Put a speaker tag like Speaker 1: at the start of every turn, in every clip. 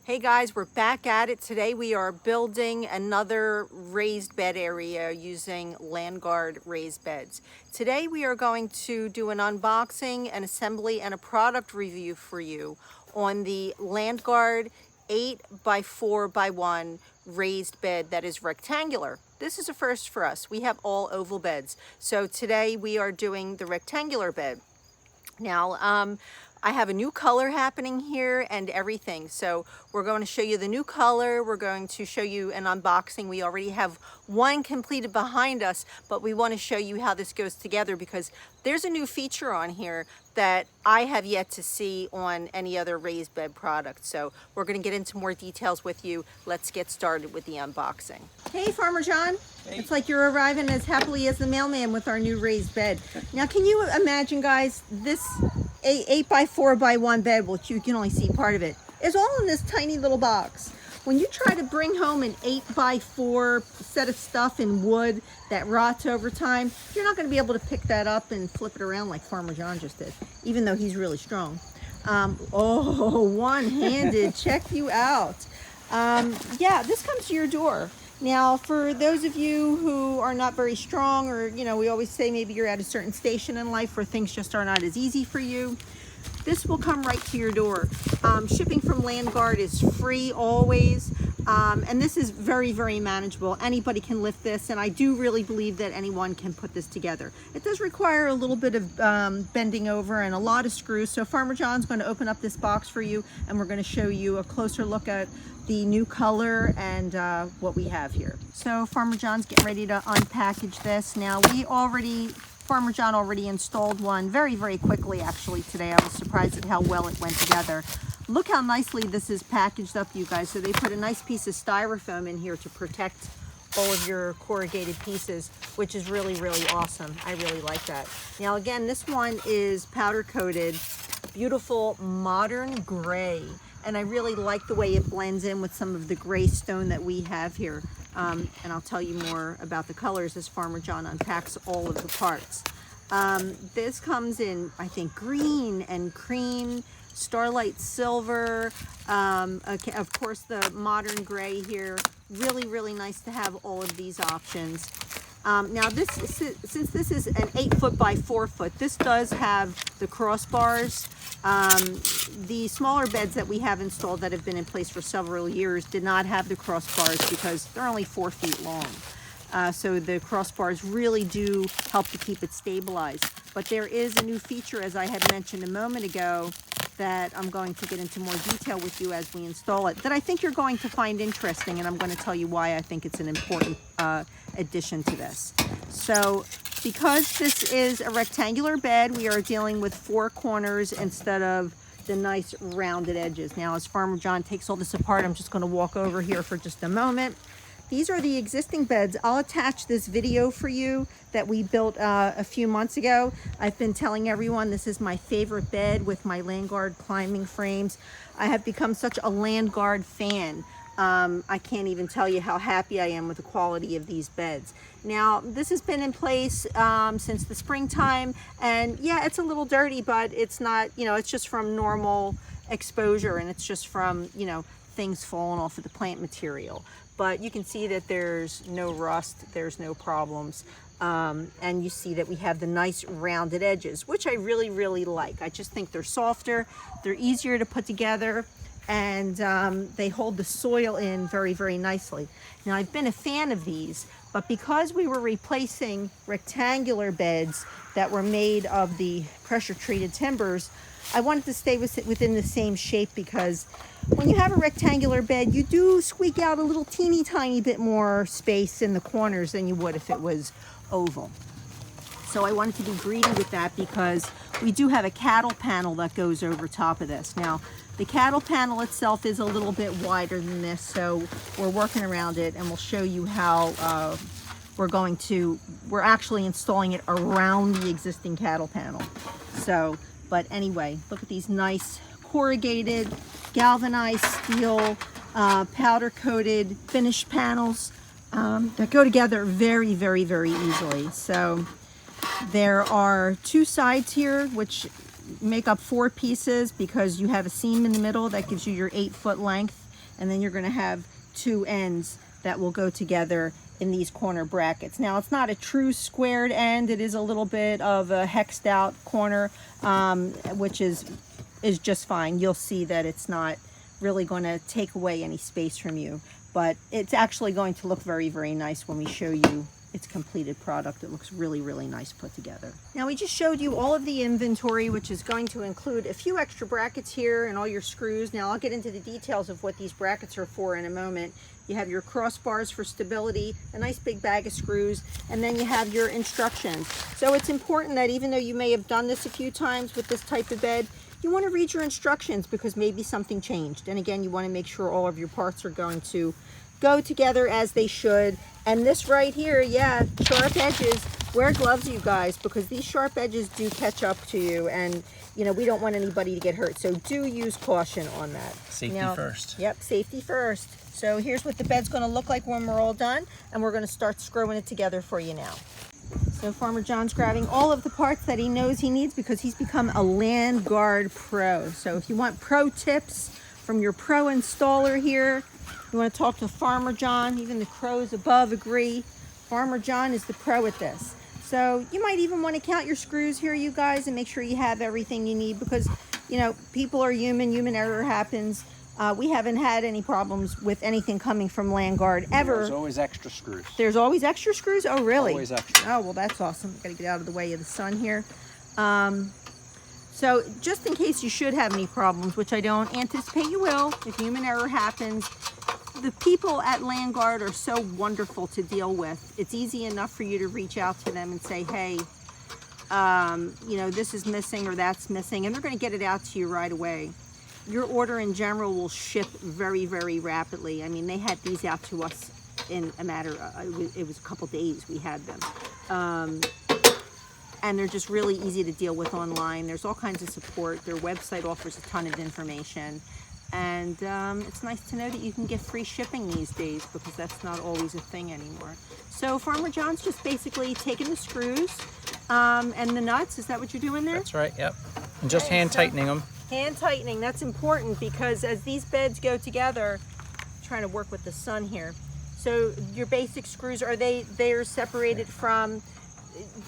Speaker 1: Hey guys, we're back at it. Today we are building another raised bed area using Landguard raised beds. Today we are going to do an unboxing, an assembly, and a product review for you on the Landguard 8x4x1 raised bed that is rectangular. This is a first for us. We have all oval beds. So today we are doing the rectangular bed. Now, I have a new color happening here and everything. So we're going to show you the new color. We're going to show you an unboxing. We already have one completed behind us, but we want to show you how this goes together because there's a new feature on here that I have yet to see on any other raised bed product. So we're going to get into more details with you. Let's get started with the unboxing. Hey, Farmer John.
Speaker 2: Hey.
Speaker 1: It's like you're arriving as happily as the mailman with our new raised bed. Now, can you imagine, guys, this 8x4x1 bed, which you can only see part of it, is all in this tiny little box. When you try to bring home an 8x4 set of stuff in wood that rots over time, you're not going to be able to pick that up and flip it around like Farmer John just did, even though he's really strong. Oh, one-handed, check you out. Yeah, this comes to your door. Now, for those of you who are not very strong, or, you know, we always say maybe you're at a certain station in life where things just are not as easy for you, this will come right to your door. Shipping from Landguard is free always, and this is very, very manageable. Anybody can lift this, and I do really believe that anyone can put this together. It does require a little bit of bending over and a lot of screws, so Farmer John's going to open up this box for you, and we're going to show you a closer look at the new color and what we have here. So Farmer John's getting ready to unpackage this. Now, Farmer John already installed one very, very quickly actually today. I was surprised at how well it went together. Look how nicely this is packaged up, you guys. So they put a nice piece of styrofoam in here to protect all of your corrugated pieces, which is really, really awesome. I really like that. Now again, this one is powder coated, beautiful modern gray. And I really like the way it blends in with some of the gray stone that we have here. And I'll tell you more about the colors as Farmer John unpacks all of the parts. This comes in, I think, green and cream, starlight silver, okay, of course the modern gray here. Really, really nice to have all of these options. Now since this is an 8 by 4 foot, this does have the crossbars. The smaller beds that we have installed that have been in place for several years did not have the crossbars because they're only 4 feet long. So the crossbars really do help to keep it stabilized. But there is a new feature, as I had mentioned a moment ago, that I'm going to get into more detail with you as we install it, that I think you're going to find interesting, and I'm going to tell you why I think it's an important addition to this. So because this is a rectangular bed, we are dealing with 4 corners instead of the nice rounded edges. Now, as Farmer John takes all this apart, I'm just going to walk over here for just a moment. These are the existing beds. I'll attach this video for you that we built a few months ago. I've been telling everyone this is my favorite bed with my Landguard climbing frames. I have become such a Landguard fan. I can't even tell you how happy I am with the quality of these beds. Now, this has been in place since the springtime, and yeah, it's a little dirty, but it's not, you know, it's just from normal exposure, and it's just from, you know, things falling off of the plant material. But you can see that there's no rust, there's no problems. And you see that we have the nice rounded edges, which I really, really like. I just think they're softer, they're easier to put together, and they hold the soil in very, very nicely. Now, I've been a fan of these, but because we were replacing rectangular beds that were made of the pressure-treated timbers, I wanted to stay within the same shape because when you have a rectangular bed, you do squeak out a little teeny tiny bit more space in the corners than you would if it was oval. So I wanted to be greedy with that because we do have a cattle panel that goes over top of this. Now, the cattle panel itself is a little bit wider than this, so we're working around it, and we'll show you how we're actually installing it around the existing cattle panel. So, but anyway, look at these nice corrugated, galvanized steel, powder coated finished panels that go together very, very, very easily. So there are 2 sides here, which make up 4 pieces because you have a seam in the middle that gives you your 8 foot length. and then you're going to have 2 ends that will go together in these corner brackets. Now, it's not a true squared end. It is a little bit of a hexed out corner, which is just fine. You'll see that it's not really going to take away any space from you, but it's actually going to look very, very nice when we show you its completed product. It looks really, really nice put together. Now, we just showed you all of the inventory, which is going to include a few extra brackets here and all your screws. Now, I'll get into the details of what these brackets are for in a moment. You have your crossbars for stability, a nice big bag of screws, and then you have your instructions. So it's important that even though you may have done this a few times with this type of bed, you want to read your instructions because maybe something changed. And again, you want to make sure all of your parts are going to go together as they should. And this right here, yeah, sharp edges. Wear gloves, you guys, because these sharp edges do catch up to you, and you know, we don't want anybody to get hurt. So do use caution on that.
Speaker 2: Safety first.
Speaker 1: Yep, safety first. So here's what the bed's going to look like when we're all done, and we're going to start screwing it together for you now. So Farmer John's grabbing all of the parts that he knows he needs because he's become a land guard pro. So if you want pro tips from your pro installer here, you want to talk to Farmer John. Even the crows above agree. Farmer John is the pro at this. So you might even want to count your screws here, you guys, and make sure you have everything you need because, you know, people are human error happens. We haven't had any problems with anything coming from Land Guard ever.
Speaker 2: There's always extra screws.
Speaker 1: There's always extra screws? Oh, really?
Speaker 2: Always extra.
Speaker 1: Oh, well, that's awesome. Got to get out of the way of the sun here. So just in case you should have any problems, which I don't anticipate you will, if human error happens, the people at Land Guard are so wonderful to deal with. It's easy enough for you to reach out to them and say, hey, you know, this is missing or that's missing, and they're going to get it out to you right away. Your order in general will ship very, very rapidly. I mean, they had these out to us in a matter of, it was a couple days we had them. And they're just really easy to deal with online. There's all kinds of support. Their website offers a ton of information. And it's nice to know that you can get free shipping these days because that's not always a thing anymore. So Farmer John's just basically taking the screws and the nuts. Is that what you're doing there?
Speaker 2: That's right, yep. And just hand tightening them.
Speaker 1: Hand tightening, that's important because as these beds go together, I'm trying to work with the sun here. So your basic screws, they're separated from,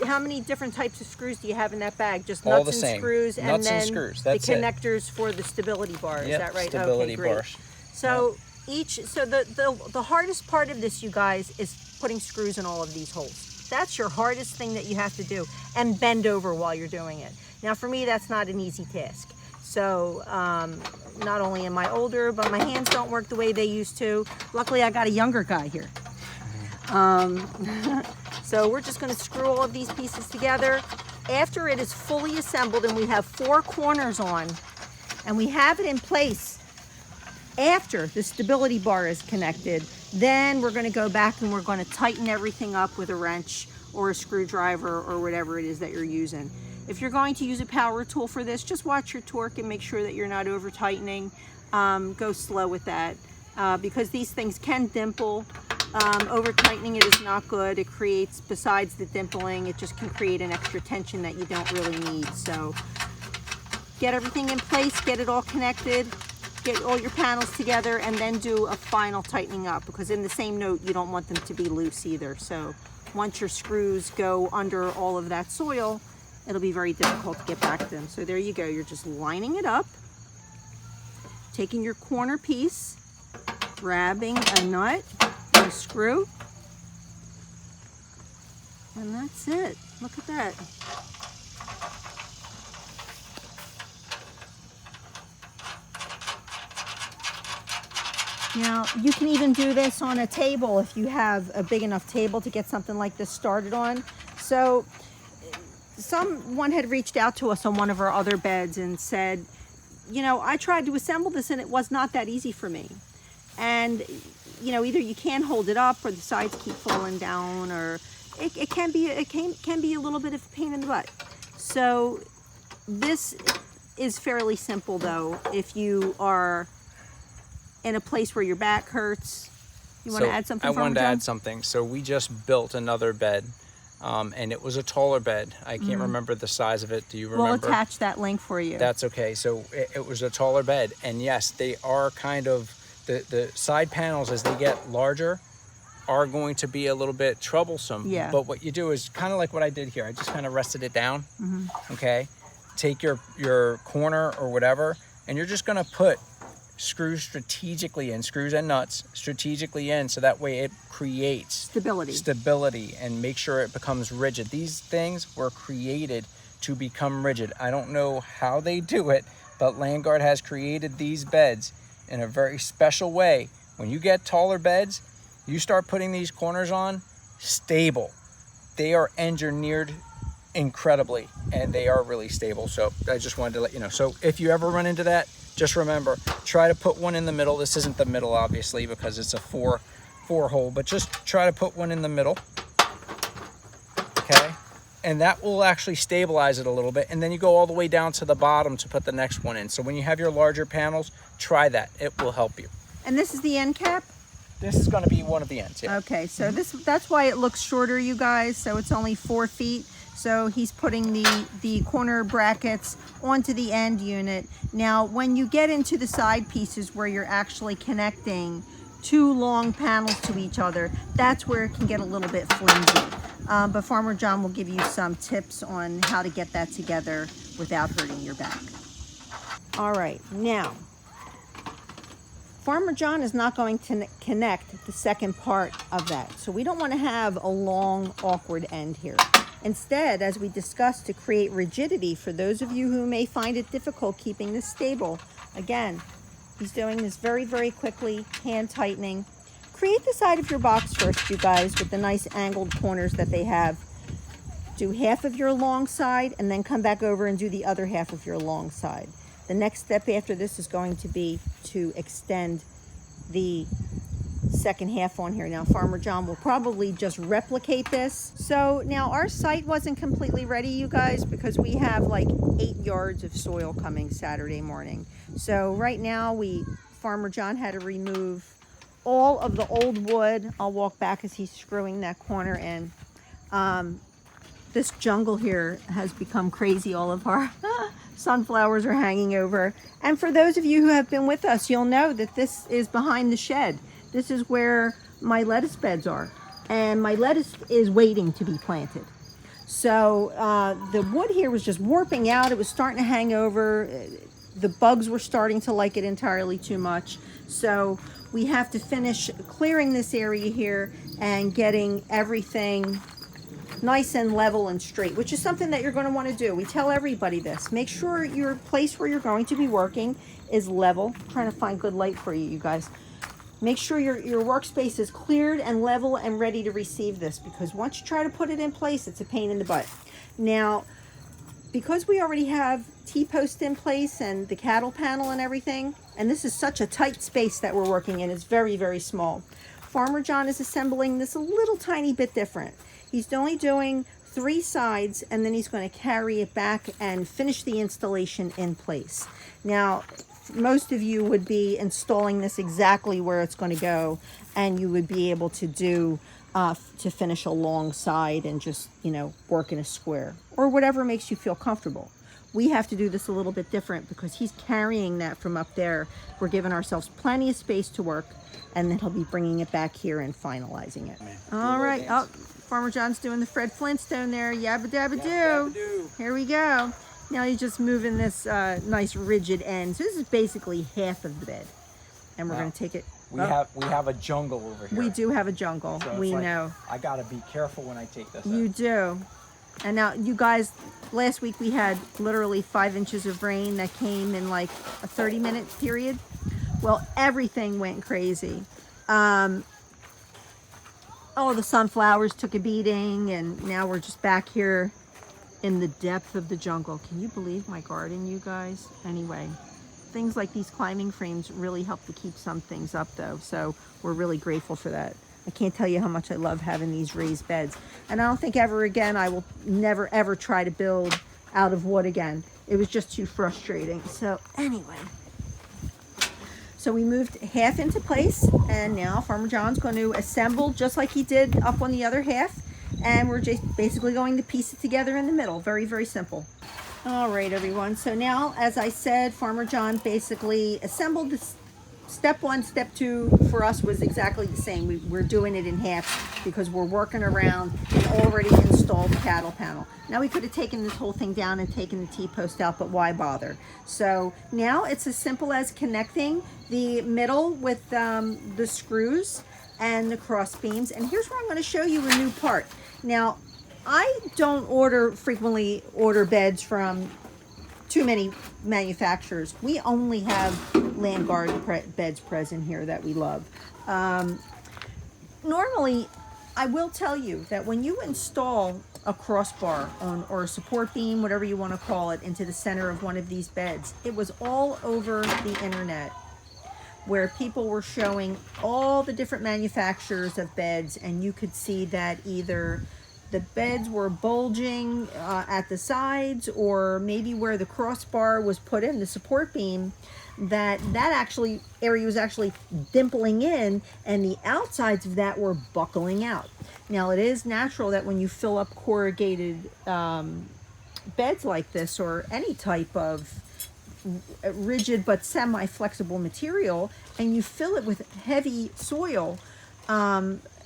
Speaker 1: how many different types of screws do you have in that bag? Just
Speaker 2: all
Speaker 1: nuts
Speaker 2: the
Speaker 1: and
Speaker 2: same.
Speaker 1: screws,
Speaker 2: nuts
Speaker 1: and then
Speaker 2: and screws. That's
Speaker 1: the connectors for the stability bar. Is that right?
Speaker 2: Stability
Speaker 1: okay, great.
Speaker 2: bars.
Speaker 1: So the hardest part of this, you guys, is putting screws in all of these holes. That's your hardest thing that you have to do, and bend over while you're doing it. Now, for me, that's not an easy task. So not only am I older, but my hands don't work the way they used to. Luckily, I got a younger guy here. So we're just going to screw all of these pieces together. After it is fully assembled and we have 4 corners on, and we have it in place after the stability bar is connected, then we're going to go back and we're going to tighten everything up with a wrench or a screwdriver or whatever it is that you're using. If you're going to use a power tool for this, just watch your torque and make sure that you're not over tightening. Go slow with that because these things can dimple. Over tightening it is not good. It creates, besides the dimpling, it just can create an extra tension that you don't really need. So get everything in place, get it all connected, get all your panels together, and then do a final tightening up because in the same note you don't want them to be loose either. So once your screws go under all of that soil, it'll be very difficult to get back to them. So there you go. You're just lining it up, taking your corner piece, grabbing a nut, a screw, and that's it. Look at that. Now, you can even do this on a table if you have a big enough table to get something like this started on. So someone had reached out to us on one of our other beds and said, you know, I tried to assemble this and it was not that easy for me. And, you know, either you can't hold it up or the sides keep falling down, or it can be a little bit of a pain in the butt. So this is fairly simple though if you are in a place where your back hurts. You want to add something?
Speaker 2: I wanted to add something. So we just built another bed, and it was a taller bed. I can't remember the size of it. Do you remember?
Speaker 1: We'll attach that link for you.
Speaker 2: That's okay. So it was a taller bed, and yes, they are kind of the side panels, as they get larger, are going to be a little bit troublesome.
Speaker 1: Yeah.
Speaker 2: But what you do is kind of like what I did here. I just kind of rested it down. Okay. Take your corner or whatever, and you're just going to put screws strategically in, screws and nuts strategically in, so that way it creates stability and make sure it becomes rigid. These things were created to become rigid. I don't know how they do it, but Landguard has created these beds in a very special way. When you get taller beds, you start putting these corners on, stable. They are engineered incredibly, and they are really stable. So I just wanted to let you know. So if you ever run into that, just remember, try to put one in the middle. This isn't the middle, obviously, because it's a four hole, but just try to put one in the middle. Okay. And that will actually stabilize it a little bit. And then you go all the way down to the bottom to put the next one in. So when you have your larger panels, try that. It will help you.
Speaker 1: And this is the end cap?
Speaker 2: This is going to be one of the ends, yeah.
Speaker 1: Okay, so that's why it looks shorter, you guys. So it's only 4 feet. So he's putting the corner brackets onto the end unit. Now, when you get into the side pieces where you're actually connecting 2 long panels to each other, that's where it can get a little bit flimsy. But Farmer John will give you some tips on how to get that together without hurting your back. All right, now, Farmer John is not going to connect the second part of that. So we don't want to have a long, awkward end here. Instead, as we discussed, to create rigidity for those of you who may find it difficult keeping this stable, again, he's doing this very, very quickly, hand tightening. Create the side of your box first, you guys, with the nice angled corners that they have. Do half of your long side and then come back over and do the other half of your long side. The next step after this is going to be to extend the second half on here. Now, Farmer John will probably just replicate this. So now our site wasn't completely ready, you guys, because we have like 8 yards of soil coming Saturday morning. So right now Farmer John had to remove all of the old wood. I'll walk back as he's screwing that corner in. This jungle here has become crazy. All of our sunflowers are hanging over. And for those of you who have been with us, you'll know that this is behind the shed. This is where my lettuce beds are. And my lettuce is waiting to be planted. So the wood here was just warping out. It was starting to hang over. The bugs were starting to like it entirely too much. So we have to finish clearing this area here and getting everything nice and level and straight, which is something that you're going to want to do. We tell everybody this. Make sure your place where you're going to be working is level. I'm trying to find good light for you, you guys. Make sure your workspace is cleared and level and ready to receive this, because once you try to put it in place, it's a pain in the butt. Now, because we already have T-post in place and the cattle panel and everything, and this is such a tight space that we're working in, it's very, very small. Farmer John is assembling this a little tiny bit different. He's only doing 3 sides, and then he's going to carry it back and finish the installation in place. Now, most of you would be installing this exactly where it's going to go, and you would be able to do to finish a long side and just, you know, work in a square or whatever makes you feel comfortable. We have to do this a little bit different because he's carrying that from up there. We're giving ourselves plenty of space to work, and then he'll be bringing it back here and finalizing it. All right. Oh, Farmer John's doing the Fred Flintstone there. Yabba dabba do. Here we go. Now he's just moving this nice rigid end. So this is basically half of the bed, and we're going to take it.
Speaker 2: We have a jungle over here.
Speaker 1: We do have a jungle. So we know.
Speaker 2: I got to be careful when I take this.
Speaker 1: You do. And now, you guys, last week we had literally 5 inches of rain that came in like a 30-minute period. Well, everything went crazy. Oh, the sunflowers took a beating, and now we're just back here in the depth of the jungle. Can you believe my garden, you guys? Anyway, things like these climbing frames really help to keep some things up, though. So we're really grateful for that. I can't tell you how much I love having these raised beds. And I don't think ever again, I will never, ever try to build out of wood again. It was just too frustrating. So anyway, so we moved half into place, and now Farmer John's going to assemble just like he did up on the other half. And we're just basically going to piece it together in the middle. Very, very simple. All right, everyone. So now, as I said, Farmer John basically assembled step one, step two for us was exactly the same. We're doing it in half because we're working around an already installed cattle panel. Now we could have taken this whole thing down and taken the T-post out, but why bother? So now it's as simple as connecting the middle with the screws and the cross beams. And here's where I'm going to show you a new part. Now, I don't frequently order beds from too many manufacturers. We only have Landguard beds present here that we love. Normally, I will tell you that when you install a crossbar or a support beam, whatever you want to call it, into the center of one of these beds, it was all over the internet where people were showing all the different manufacturers of beds, and you could see that either the beds were bulging at the sides, or maybe where the crossbar was put in, the support beam, that area was actually dimpling in, and the outsides of that were buckling out. Now, it is natural that when you fill up corrugated beds like this, or any type of rigid but semi-flexible material, and you fill it with heavy soil,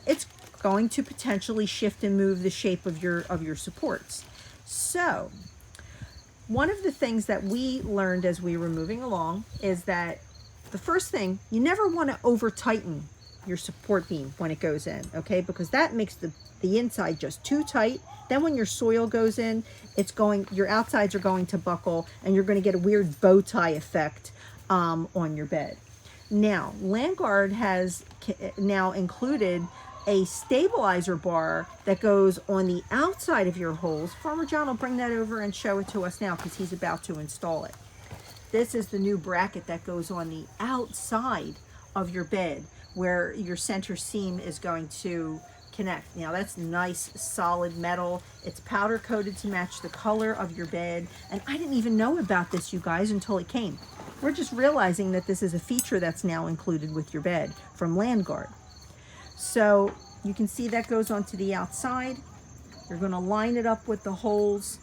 Speaker 1: it's going to potentially shift and move the shape of your supports. So one of the things that we learned as we were moving along is that the first thing, you never want to over tighten your support beam when it goes in, okay, because that makes the inside just too tight. Then when your soil goes in, your outsides are going to buckle, and you're going to get a weird bow tie effect on your bed. Now, Landguard has now included a stabilizer bar that goes on the outside of your holes. Farmer John will bring that over and show it to us now because he's about to install it. This is the new bracket that goes on the outside of your bed where your center seam is going to connect. Now that's nice solid metal. It's powder coated to match the color of your bed. And I didn't even know about this, you guys, until it came. We're just realizing that this is a feature that's now included with your bed from Landguard. So you can see that goes onto the outside. You're going to line it up with the holes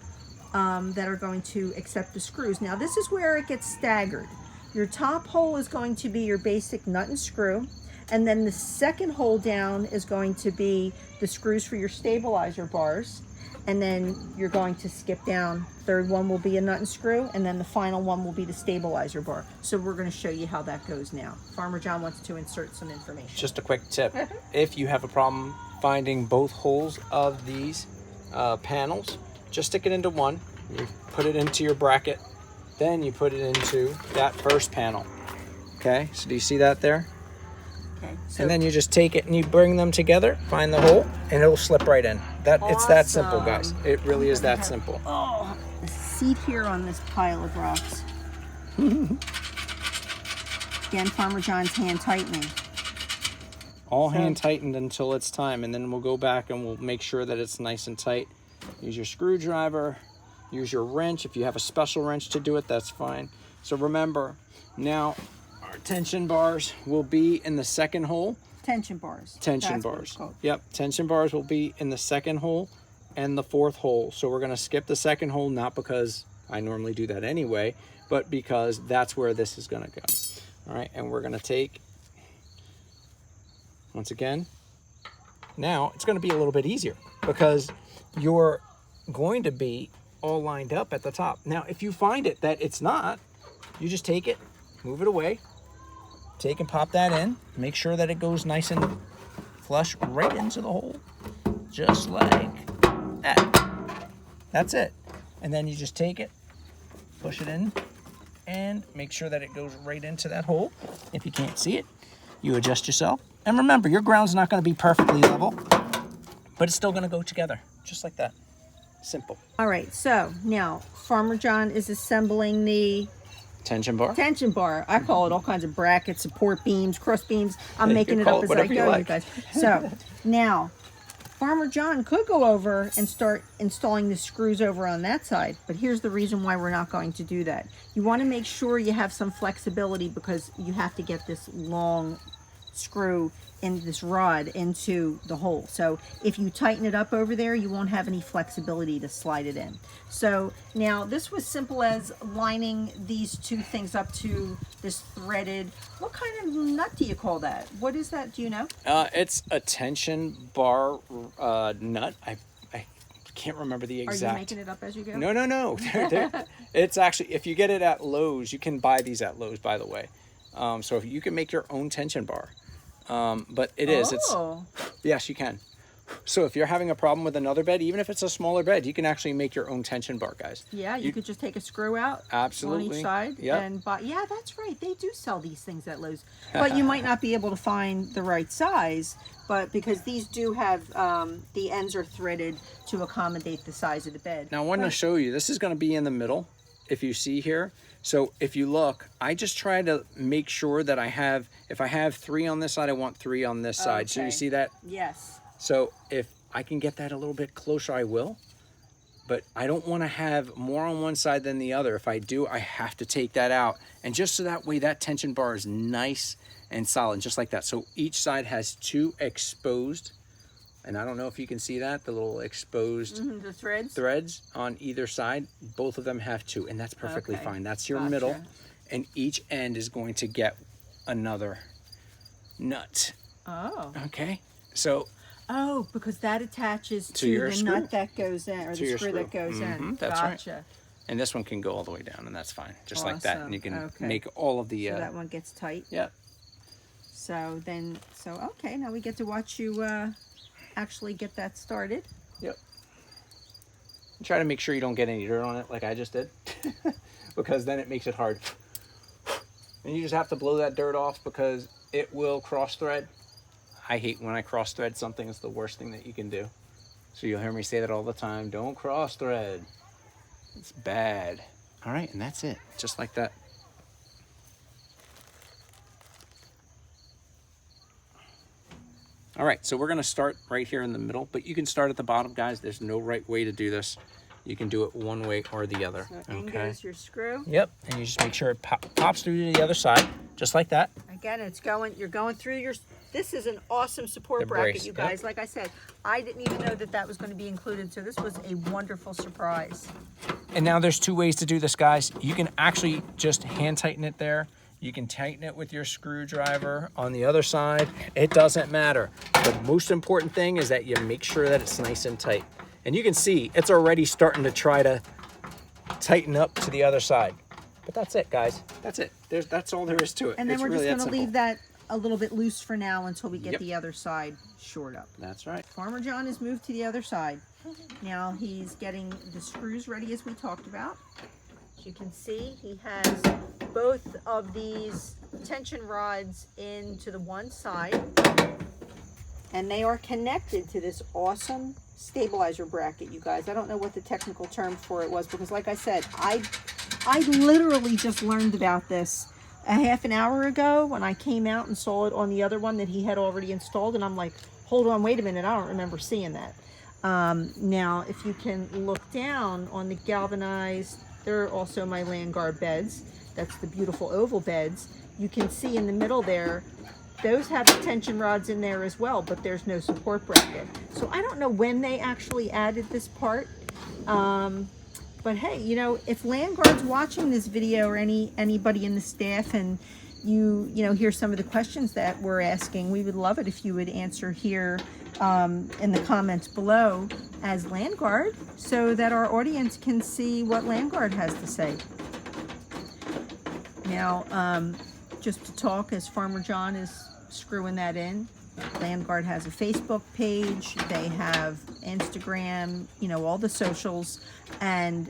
Speaker 1: that are going to accept the screws. Now this is where it gets staggered. Your top hole is going to be your basic nut and screw, and then the second hole down is going to be the screws for your stabilizer bars, and then you're going to skip down. Third one will be a nut and screw, and then the final one will be the stabilizer bar. So we're going to show you how that goes now. Farmer John wants to insert some information.
Speaker 2: Just a quick tip. If you have a problem finding both holes of these panels, just stick it into one. You put it into your bracket, then you put it into that first panel. Okay, so do you see that there?
Speaker 1: Okay. So
Speaker 2: and then you just take it and you bring them together, find the hole, and it'll slip right in. It's that simple, guys. It really is that simple.
Speaker 1: Oh, a seat here on this pile of rocks. Again, Farmer John's hand tightening.
Speaker 2: All hand tightened until it's time, and then we'll go back and we'll make sure that it's nice and tight. Use your screwdriver, use your wrench. If you have a special wrench to do it, that's fine. So remember, now our tension bars will be in the second hole.
Speaker 1: Tension bars.
Speaker 2: Tension bars. Yep, tension bars will be in the second hole and the fourth hole. So we're going to skip the second hole, not because I normally do that anyway, but because that's where this is going to go. All right, and we're going to take, once again, now it's going to be a little bit easier because you're going to be all lined up at the top. Now, if you find it that it's not, you just take it, move it away, take and pop that in, make sure that it goes nice and flush right into the hole, just like that. That's it. And then you just take it, push it in, and make sure that it goes right into that hole. If you can't see it, you adjust yourself. And remember, your ground's not going to be perfectly level, but it's still going to go together, just like that. Simple.
Speaker 1: All right, so now Farmer John is assembling the
Speaker 2: tension bar.
Speaker 1: Tension bar. I call it all kinds of brackets, support beams, cross beams. I'm making it up as I go, you guys. So now Farmer John could go over and start installing the screws over on that side, but here's the reason why we're not going to do that. You want to make sure you have some flexibility because you have to get this long screw in this rod into the hole. So if you tighten it up over there, you won't have any flexibility to slide it in. So now this was simple as lining these two things up to this threaded, what kind of nut do you call that? What is that, do you know?
Speaker 2: It's a tension bar nut. I can't remember the exact.
Speaker 1: Are you making it up as you go?
Speaker 2: No. It's actually, if you get it at Lowe's, you can buy these at Lowe's, by the way. So if you can make your own tension bar. But it's, yes, you can. So if you're having a problem with another bed, even if it's a smaller bed, you can actually make your own tension bar, guys.
Speaker 1: Yeah, you could just take a screw out
Speaker 2: absolutely
Speaker 1: on each side and buy. Yeah, that's right. They do sell these things at Lowe's, but you might not be able to find the right size. But because these do have the ends are threaded to accommodate the size of the bed.
Speaker 2: Now I want to show you. This is going to be in the middle, if you see here. So if you look, I just try to make sure that I have. If I have 3 on this side, I want 3 on this side. So you see that?
Speaker 1: Yes.
Speaker 2: So if I can get that a little bit closer, I will. But I don't want to have more on one side than the other. If I do, I have to take that out. And just so that way that tension bar is nice and solid, just like that. So each side has 2 exposed, and I don't know if you can see that, the little exposed
Speaker 1: the
Speaker 2: threads on either side. Both of them have 2, and that's perfectly fine. That's your middle. And each end is going to get another nut.
Speaker 1: Oh.
Speaker 2: Okay. So
Speaker 1: because that attaches to
Speaker 2: your
Speaker 1: the
Speaker 2: screw.
Speaker 1: nut that goes in, or the screw that goes in.
Speaker 2: That's
Speaker 1: gotcha.
Speaker 2: right. And this one can go all the way down, and that's fine. Just like that. And you can make all of the...
Speaker 1: so that one gets tight.
Speaker 2: Yep.
Speaker 1: So okay, now we get to watch you actually get that started.
Speaker 2: Yep. Try to make sure you don't get any dirt on it like I just did, because then it makes it hard. And you just have to blow that dirt off because it will cross thread. I hate when I cross thread something. It's the worst thing that you can do. So you'll hear me say that all the time. Don't cross thread. It's bad. All right, and that's it. Just like that. All right, so we're gonna start right here in the middle, but you can start at the bottom, guys. There's no right way to do this. You can do it one way or the other.
Speaker 1: So in goes your screw.
Speaker 2: Yep, and you just make sure it pops through to the other side, just like that.
Speaker 1: Again, you're going through your, this is an awesome support bracket, you guys. Like I said, I didn't even know that was going to be included, so this was a wonderful surprise.
Speaker 2: And now there's 2 ways to do this, guys. You can actually just hand tighten it there. You can tighten it with your screwdriver on the other side. It doesn't matter. The most important thing is that you make sure that it's nice and tight. And you can see it's already starting to try to tighten up to the other side. But that's it, guys. That's it. That's all there is to it.
Speaker 1: And then we're just going to leave that a little bit loose for now until we get the other side shored up.
Speaker 2: That's right.
Speaker 1: Farmer John has moved to the other side. Now he's getting the screws ready as we talked about. As you can see, he has both of these tension rods into the one side, and they are connected to this awesome stabilizer bracket, you guys. I don't know what the technical term for it was, because like I said, I literally just learned about this a half an hour ago when I came out and saw it on the other one that he had already installed, and I'm like, hold on, wait a minute, I don't remember seeing that. Now, if you can look down on the galvanized, there are also my Landguard beds. That's the beautiful oval beds. You can see in the middle there, those have the tension rods in there as well, but there's no support bracket. So I don't know when they actually added this part. But hey, you know, if Landguard's watching this video, or anybody in the staff, and you hear some of the questions that we're asking, we would love it if you would answer here in the comments below as Landguard, so that our audience can see what Landguard has to say. Now, just to talk as Farmer John is screwing that in, Landguard has a Facebook page, they have Instagram, all the socials, and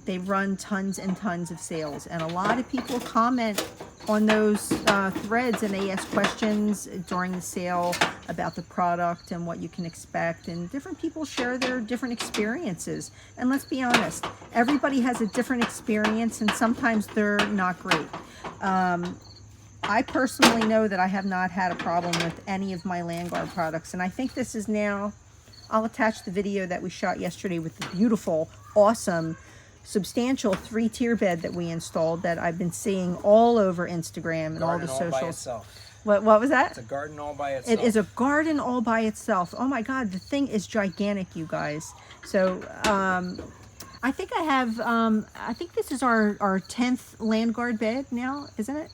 Speaker 1: they run tons and tons of sales. And a lot of people comment on those threads, and they ask questions during the sale about the product and what you can expect. And different people share their different experiences. And let's be honest, everybody has a different experience, and sometimes they're not great. I personally know that I have not had a problem with any of my Landguard products, and I think this is now, I'll attach the video that we shot yesterday with the beautiful, awesome, substantial 3-tier bed that we installed that I've been seeing all over Instagram and all the socials. What was that?
Speaker 2: It's a garden all by itself.
Speaker 1: It is a garden all by itself. Oh my God, the thing is gigantic, you guys. So I think I have, I think this is our 10th land guard bed now, isn't it?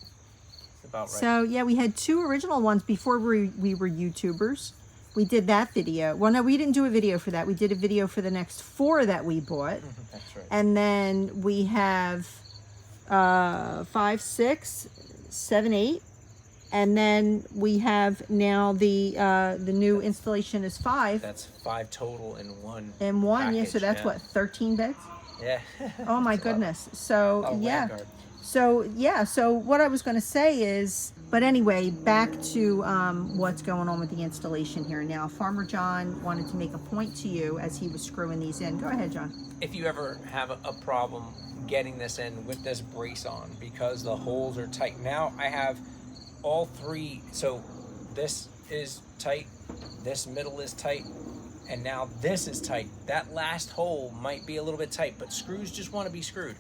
Speaker 2: It's about right.
Speaker 1: So yeah, we had 2 original ones before we were YouTubers. We did that video. Well, no, we didn't do a video for that. We did a video for the next 4 that we bought.
Speaker 2: That's right.
Speaker 1: And then we have 5, 6, 7, 8. And then we have now the new installation is 5.
Speaker 2: That's 5 total in one.
Speaker 1: In one,
Speaker 2: package,
Speaker 1: yeah. So that's what, 13 beds?
Speaker 2: Yeah.
Speaker 1: Oh my goodness. So yeah. So yeah. So what I was going to say is, but anyway, back to what's going on with the installation here now. Farmer John wanted to make a point to you as he was screwing these in. Go ahead, John.
Speaker 2: If you ever have a problem getting this in with this brace on because the holes are tight, now I have all 3. So this is tight, this middle is tight, and now this is tight. That last hole might be a little bit tight, but screws just want to be screwed.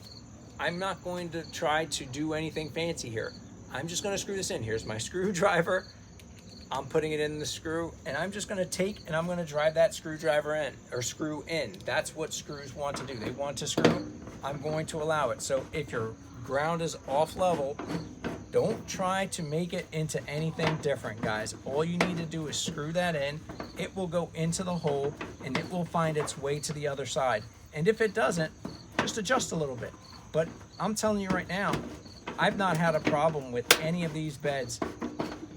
Speaker 2: I'm not going to try to do anything fancy here. I'm just going to screw this in. Here's my screwdriver. I'm putting it in the screw, and I'm just going to take and I'm going to drive that screwdriver in, or screw in. That's what screws want to do. They want to screw. I'm going to allow it. So if your ground is off level, don't try to make it into anything different, guys. All you need to do is screw that in. It will go into the hole and it will find its way to the other side. And if it doesn't, just adjust a little bit. But I'm telling you right now, I've not had a problem with any of these beds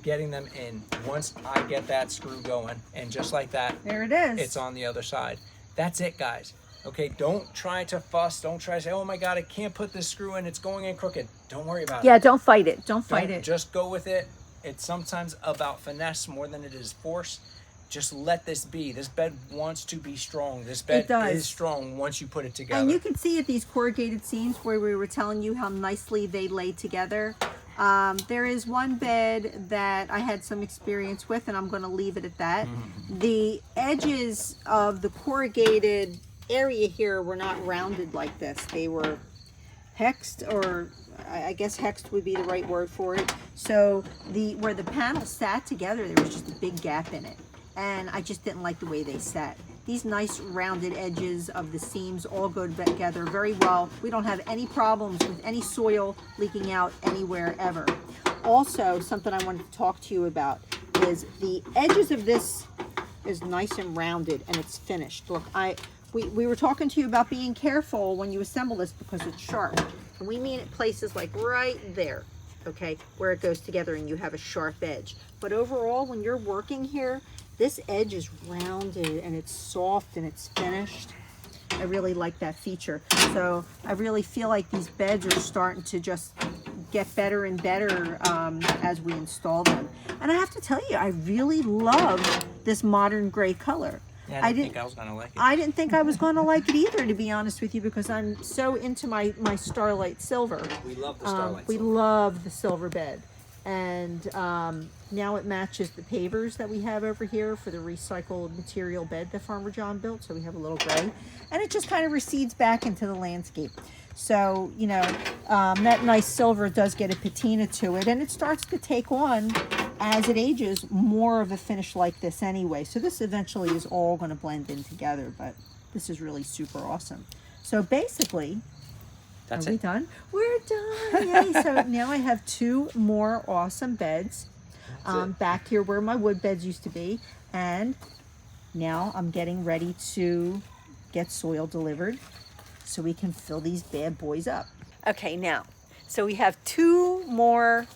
Speaker 2: getting them in once I get that screw going. And just like that,
Speaker 1: there it is.
Speaker 2: It's on the other side. That's it, guys. Okay, don't try to fuss. Don't try to say, oh my God, I can't put this screw in. It's going in crooked. Don't worry about it.
Speaker 1: Yeah, don't fight it. Don't fight it.
Speaker 2: Just go with it. It's sometimes about finesse more than it is force. Just let this be. This bed wants to be strong. This bed is strong once you put it together.
Speaker 1: And you can see at these corrugated seams where we were telling you how nicely they lay together. There is one bed that I had some experience with, and I'm going to leave it at that. The edges of the corrugated area here were not rounded like this. They were hexed, or I guess hexed would be the right word for it. So where the panels sat together, there was just a big gap in it. And I just didn't like the way they sat. These nice rounded edges of the seams all go together very well. We don't have any problems with any soil leaking out anywhere ever. Also, something I wanted to talk to you about is the edges of this is nice and rounded and it's finished. Look, we were talking to you about being careful when you assemble this because it's sharp. And we mean it places like right there, okay, where it goes together and you have a sharp edge. But overall, when you're working here, this edge is rounded and it's soft and it's finished. I really like that feature. So I really feel like these beds are starting to just get better and better as we install them. And I have to tell you, I really love this modern gray color.
Speaker 2: Yeah, I didn't think I was gonna like it.
Speaker 1: I didn't think I was gonna like it either, to be honest with you, because I'm so into my Starlight Silver.
Speaker 2: We love the Starlight Silver.
Speaker 1: We love the silver bed. And now it matches the pavers that we have over here for the recycled material bed that Farmer John built. So we have a little gray, and it just kind of recedes back into the landscape. So, you know, that nice silver does get a patina to it, and it starts to take on, as it ages, more of a finish like this anyway. So this eventually is all going to blend in together, but this is really super awesome. So basically,
Speaker 2: that's
Speaker 1: Are we done? We're done. Yay. So now I have 2 more awesome beds back here where my wood beds used to be. And now I'm getting ready to get soil delivered so we can fill these bad boys up. Okay, now, so we have 2 more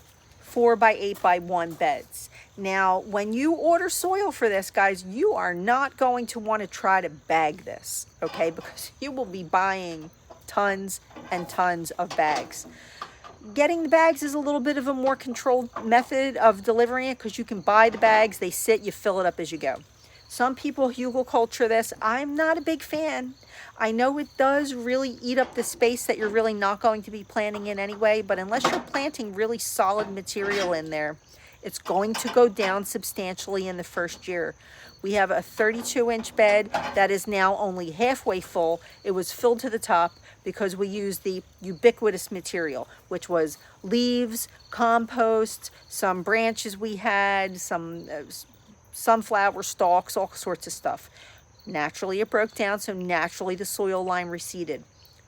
Speaker 1: 4x8x1 beds. Now, when you order soil for this, guys, you are not going to want to try to bag this, okay? Because you will be buying tons and tons of bags. Getting the bags is a little bit of a more controlled method of delivering it because you can buy the bags, they sit, you fill it up as you go. Some people hugelculture this. I'm not a big fan. I know it does really eat up the space that you're really not going to be planting in anyway, but unless you're planting really solid material in there, it's going to go down substantially in the first year. We have a 32-inch bed that is now only halfway full. It was filled to the top, because we used the ubiquitous material, which was leaves, compost, some branches we had, some sunflower stalks, all sorts of stuff. Naturally it broke down, so naturally the soil line receded.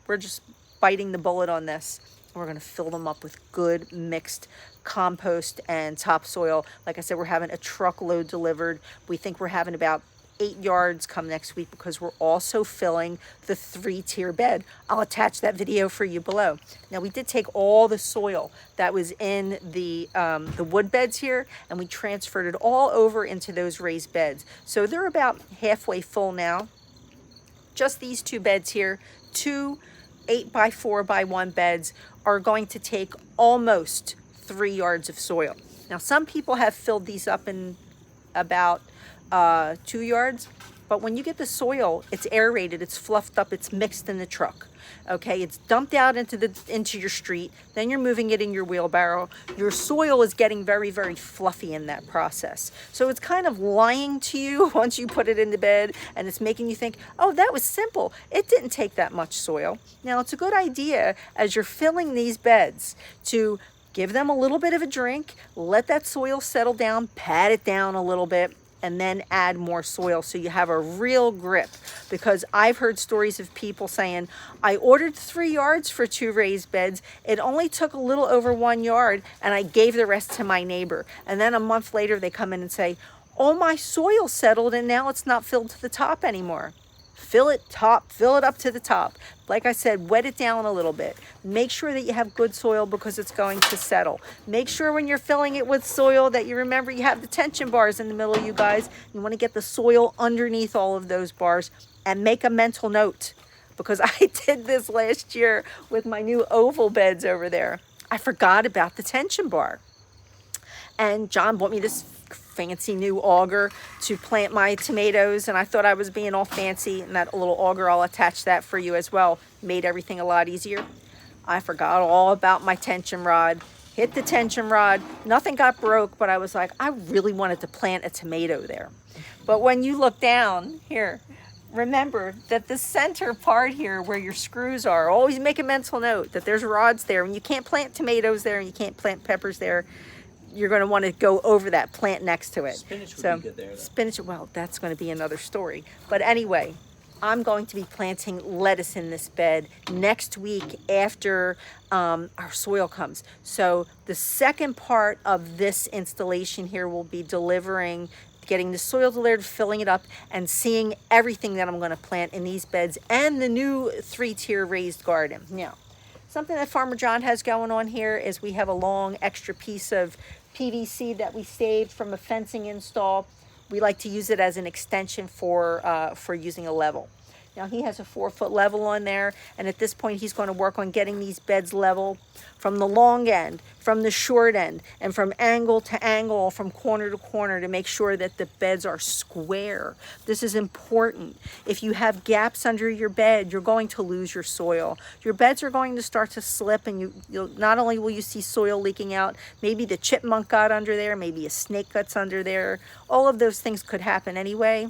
Speaker 1: We're just biting the bullet on this. We're going to fill them up with good mixed compost and topsoil. Like I said, we're having a truckload delivered. We think we're having about 8 yards come next week because we're also filling the 3-tier bed. I'll attach that video for you below. Now we did take all the soil that was in the wood beds here, and we transferred it all over into those raised beds. So they're about halfway full now. Just these 2 beds here, 2 8x4x1 beds are going to take almost 3 yards of soil. Now some people have filled these up in about 2 yards, but when you get the soil, it's aerated, it's fluffed up, it's mixed in the truck. Okay, it's dumped out into your street, then you're moving it in your wheelbarrow. Your soil is getting very, very fluffy in that process. So it's kind of lying to you once you put it in the bed, and it's making you think, oh, that was simple. It didn't take that much soil. Now it's a good idea as you're filling these beds to give them a little bit of a drink, let that soil settle down, pat it down a little bit, and then add more soil so you have a real grip. Because I've heard stories of people saying, I ordered 3 yards for 2 raised beds. It only took a little over 1 yard, and I gave the rest to my neighbor. And then a month later, they come in and say, oh, my soil settled, and now it's not filled to the top anymore. Fill it up to the top. Like I said, wet it down a little bit. Make sure that you have good soil because it's going to settle. Make sure when you're filling it with soil that you remember you have the tension bars in the middle, you guys. You want to get the soil underneath all of those bars, and make a mental note, because I did this last year with my new oval beds over there. I forgot about the tension bar. And John bought me this fancy new auger to plant my tomatoes, and I thought I was being all fancy, and that little auger, I'll attach that for you as well, made everything a lot easier. I forgot all about my tension rod, hit the tension rod, nothing got broke, but I was like, I really wanted to plant a tomato there. But when you look down here, remember that the center part here where your screws are, always make a mental note that there's rods there, and you can't plant tomatoes there, and you can't plant peppers there. You're going to want to go over that, plant next to it.
Speaker 2: Spinach would be good there, though.
Speaker 1: Spinach, well, that's going to be another story. But anyway, I'm going to be planting lettuce in this bed next week after our soil comes. So the second part of this installation here will be getting the soil delivered, filling it up, and seeing everything that I'm going to plant in these beds and the new 3-tier raised garden. Now, something that Farmer John has going on here is we have a long extra piece of PVC that we saved from a fencing install. We like to use it as an extension for using a level. Now he has a 4-foot level on there, and at this point he's going to work on getting these beds level from the long end, from the short end, and from angle to angle, from corner to corner, to make sure that the beds are square. This is important. If you have gaps under your bed, you're going to lose your soil. Your beds are going to start to slip, and you'll not only will you see soil leaking out, maybe the chipmunk got under there, maybe a snake gets under there. All of those things could happen anyway.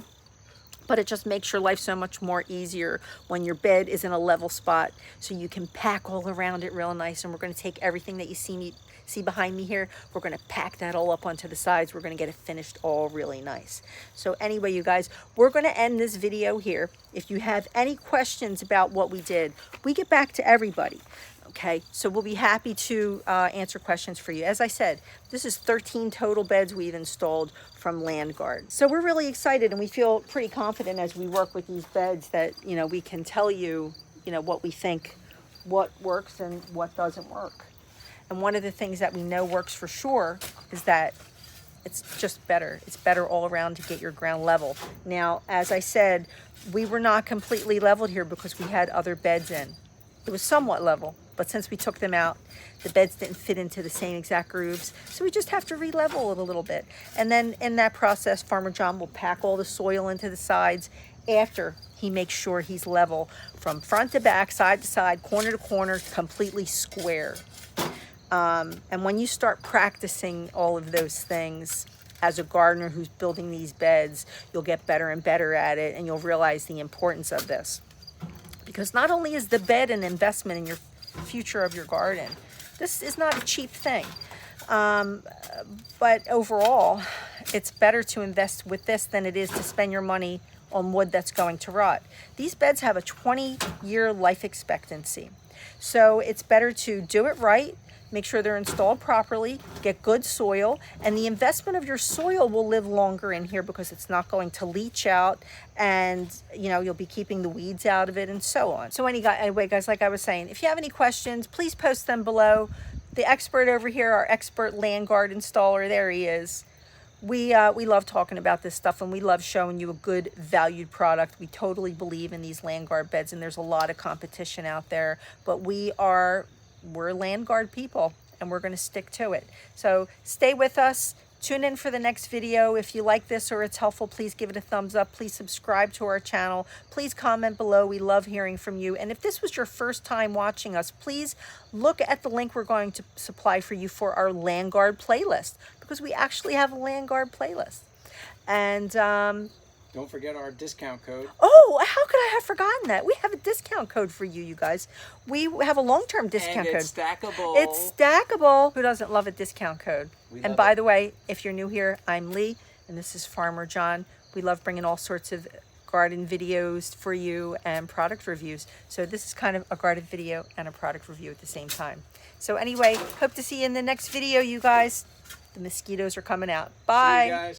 Speaker 1: But it just makes your life so much more easier when your bed is in a level spot, so you can pack all around it real nice. And we're going to take everything that you see behind me here, we're going to pack that all up onto the sides. We're going to get it finished all really nice. So anyway, you guys, we're going to end this video here. If you have any questions about what we did, we get back to everybody. Okay, so we'll be happy to answer questions for you. As I said, this is 13 total beds we've installed from Landguard. So we're really excited, and we feel pretty confident as we work with these beds that, we can tell you, what we think, what works and what doesn't work. And one of the things that we know works for sure is that it's just better. It's better all around to get your ground level. Now, as I said, we were not completely leveled here because we had other beds in. It was somewhat level, but since we took them out, the beds didn't fit into the same exact grooves, so we just have to re-level it a little bit. And then in that process, Farmer John will pack all the soil into the sides after he makes sure he's level from front to back, side to side, corner to corner, completely square. And when you start practicing all of those things as a gardener who's building these beds, you'll get better and better at it, and you'll realize the importance of this.
Speaker 3: because not only is the bed an investment in your future of your garden, this is not a cheap thing. But overall, it's better to invest with this than it is to spend your money on wood that's going to rot. These beds have a 20-year life expectancy. So it's better to do it right, make sure they're installed properly, get good soil, and the investment of your soil will live longer in here because it's not going to leach out, and you know, you'll be keeping the weeds out of it and so on. So anyway, guys, like I was saying, if you have any questions, please post them below. The expert over here, our expert land guard installer, there he is. We love talking about this stuff, and we love showing you a good valued product. We totally believe in these land guard beds, and there's a lot of competition out there, but we're land guard people, and we're going to stick to it. So stay with us. Tune in for the next video. If you like this or it's helpful, please give it a thumbs up. Please subscribe to our channel. Please comment below. We love hearing from you. And if this was your first time watching us, please look at the link we're going to supply for you for our land guard playlist, because we actually have a land guard playlist. And
Speaker 2: don't forget our discount code.
Speaker 3: oh, how could I have forgotten that? We have a discount code for you guys. We have a long-term discount
Speaker 2: and
Speaker 3: code.
Speaker 2: it's stackable.
Speaker 3: It's stackable. Who doesn't love a discount code?
Speaker 2: We
Speaker 3: And
Speaker 2: love
Speaker 3: by
Speaker 2: it.
Speaker 3: the way, if you're new here, I'm Lee, and this is Farmer John. We love bringing all sorts of garden videos for you and product reviews. So this is kind of a garden video and a product review at the same time. So anyway, hope to see you in the next video, you guys. The mosquitoes are coming out. Bye.
Speaker 2: See you guys.